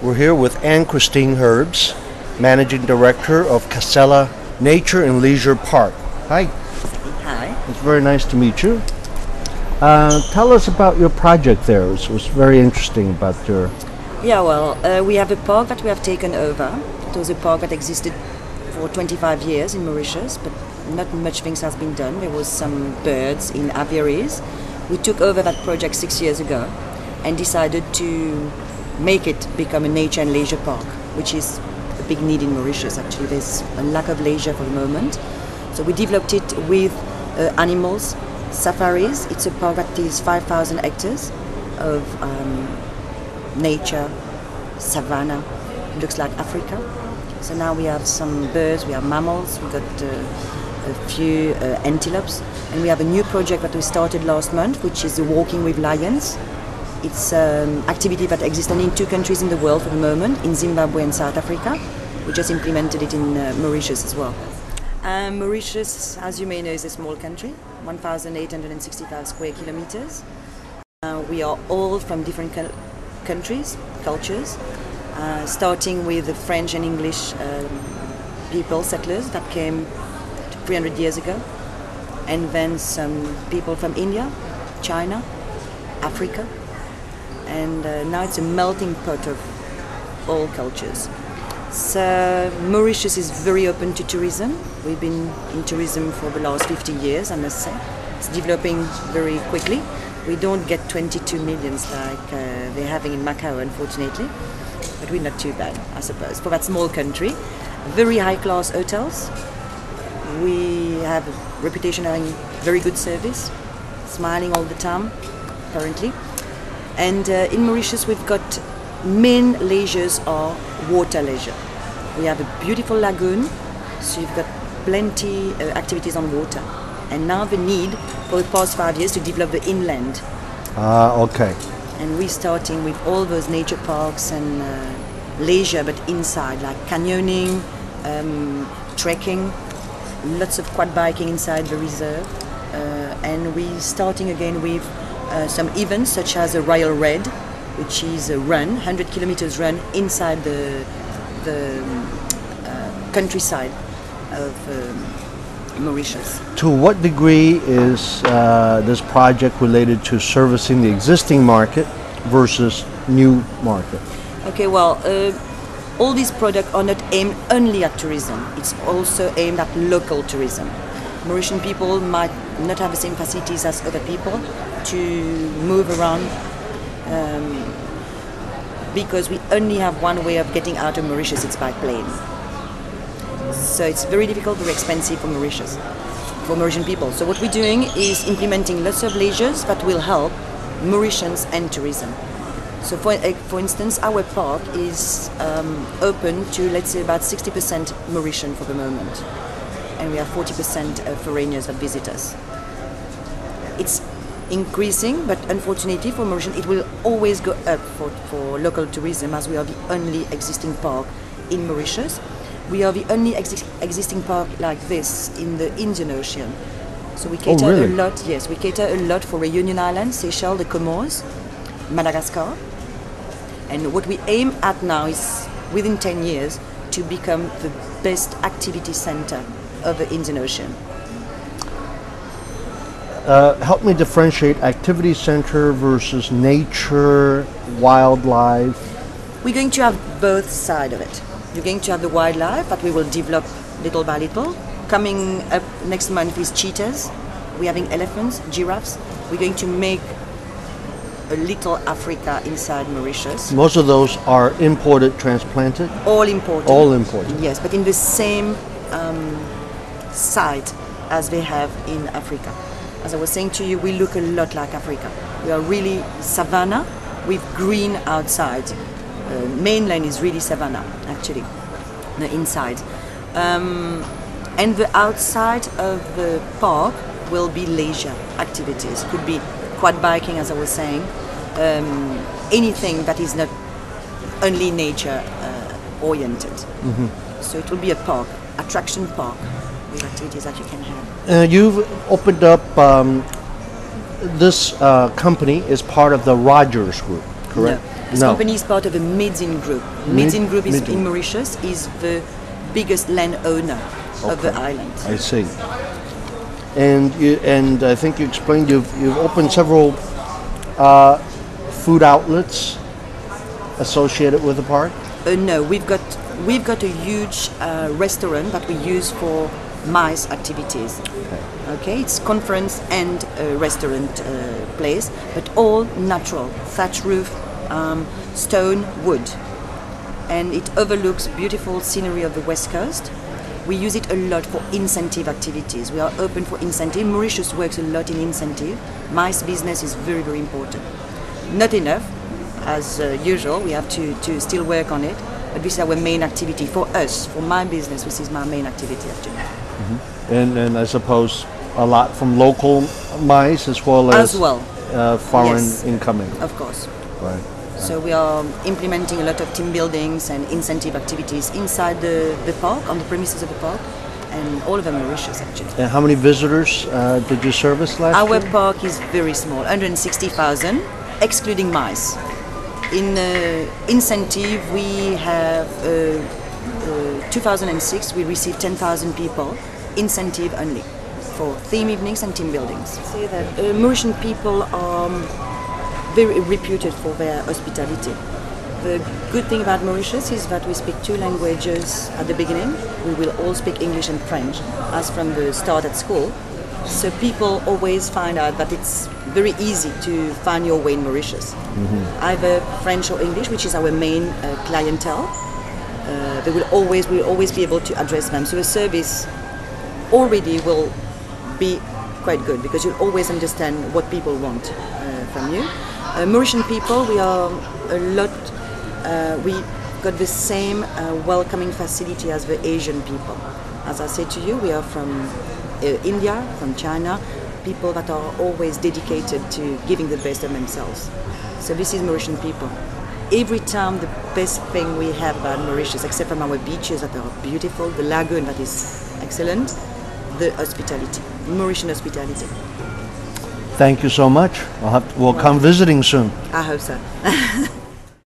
We're here with Anne-Christine Herbst, Managing Director of Casela Nature and Leisure Park. Hi. Hi. It's very nice to meet you. Tell us about your project there. It was very interesting about your... Yeah, well, we have a park that we have taken over. It was a park that existed for 25 years in Mauritius, but not much things has been done. There was some birds in aviaries. We took over that project 6 years ago and decided to make it become a nature and leisure park, which is a big need in Mauritius. Actually, there's a lack of leisure for the moment. So we developed it with animals, safaris. It's a park that is 5,000 hectares of nature, savanna. It looks like Africa. So now we have some birds, we have mammals, we got a few antelopes, and we have a new project that we started last month, which is walking with lions. It's an activity that exists only in 2 countries in the world for the moment, in Zimbabwe and South Africa. We just implemented it in Mauritius as well. Mauritius, as you may know, is a small country, 1,865 square kilometers. We are all from different countries, cultures, starting with the French and English people, settlers that came 300 years ago, and then some people from India, China, Africa, and now it's a melting pot of all cultures. So Mauritius is very open to tourism. We've been in tourism for the last 50 years, I must say. It's developing very quickly. We don't get 22 millions like they're having in Macau, unfortunately, but we're not too bad, I suppose, for that small country. Very high-class hotels. We have a reputation of having very good service, smiling all the time, currently. And in Mauritius, we've got main leisures are water leisure. We have a beautiful lagoon, so you've got plenty activities on water. And now the need for the past 5 years to develop the inland. Okay. And we're starting with all those nature parks and leisure, but inside, like canyoning, trekking, lots of quad biking inside the reserve. And we're starting again with some events such as a Royal Red, which is a run, 100 kilometers run inside the countryside of Mauritius. To what degree is this project related to servicing the existing market versus new market? Okay, well, all these products are not aimed only at tourism. It's also aimed at local tourism. Mauritian people might not have the same facilities as other people to move around because we only have one way of getting out of Mauritius, it's by plane. So it's very difficult, very expensive for Mauritius, for Mauritian people. So what we're doing is implementing lots of leisures that will help Mauritians and tourism. So for instance, our park is open to, let's say, about 60% Mauritian for the moment. And we have 40% of foreigners that visit us. It's increasing, but unfortunately for Mauritian, it will always go up for local tourism, as we are the only existing park in Mauritius. We are the only existing park like this in the Indian Ocean. So we cater a lot, yes, we cater a lot for Reunion Islands, Seychelles, the Comores, Madagascar. And what we aim at now is, within 10 years, to become the best activity center of the Indian Ocean. Help me differentiate activity center versus nature, wildlife. We're going to have both sides of it. You're going to have the wildlife that we will develop little by little. Coming up next month is cheetahs. We're having elephants, giraffes. We're going to make a little Africa inside Mauritius. Most of those are imported, transplanted? All imported. All imported. Yes, but in the same site as they have in Africa. As I was saying to you, we look a lot like Africa. We are really savanna with green outside. Mainland is really savanna, actually, the inside. And the outside of the park will be leisure activities. Could be quad biking, as I was saying, anything that is not only nature oriented. Mm-hmm. So it will be a park, attraction park, with activities that you can have. You've opened up, this company is part of the Rogers Group, correct? No. This No. company is part of a Medzin Group. Medzin Group is in Mauritius is the biggest landowner of the island. I see. And I think you explained you've opened several food outlets associated with the park. No, we've got a huge restaurant that we use for MICE activities. Okay, it's conference and restaurant place, but all natural, thatch roof, stone, wood, and it overlooks beautiful scenery of the west coast. We use it a lot for incentive activities. We are open for incentive. Mauritius works a lot in incentive. MICE business is very, very important. Not enough, as usual. We have to still work on it. But this is our main activity for us, for my business. This is my main activity actually. Mm-hmm. And I suppose a lot from local mice as well as foreign Yes, incoming. of course. Right. So we are implementing a lot of team buildings and incentive activities inside the park, on the premises of the park, and all of them Mauritius actually. And how many visitors did you service last Our year? park is very small, 160,000, excluding mice. In incentive, we have 2006, we received 10,000 people, incentive only, for theme evenings and team buildings. Say that Mauritian people are very reputed for their hospitality. The good thing about Mauritius is that we speak two languages at the beginning. We will all speak English and French, as from the start at school. So people always find out that it's very easy to find your way in Mauritius. Either French or English, which is our main clientele. We'll always be able to address them. So the service already will be quite good because you'll always understand what people want from you. Mauritian people, we are a lot. We got the same welcoming facility as the Asian people. As I said to you, we are from India, from China, people that are always dedicated to giving the best of themselves. So this is Mauritian people. Every time the best thing we have about Mauritius, except from our beaches that are beautiful, the lagoon that is excellent, the hospitality, Mauritian hospitality. Thank you so much. We'll come visiting soon. I hope so.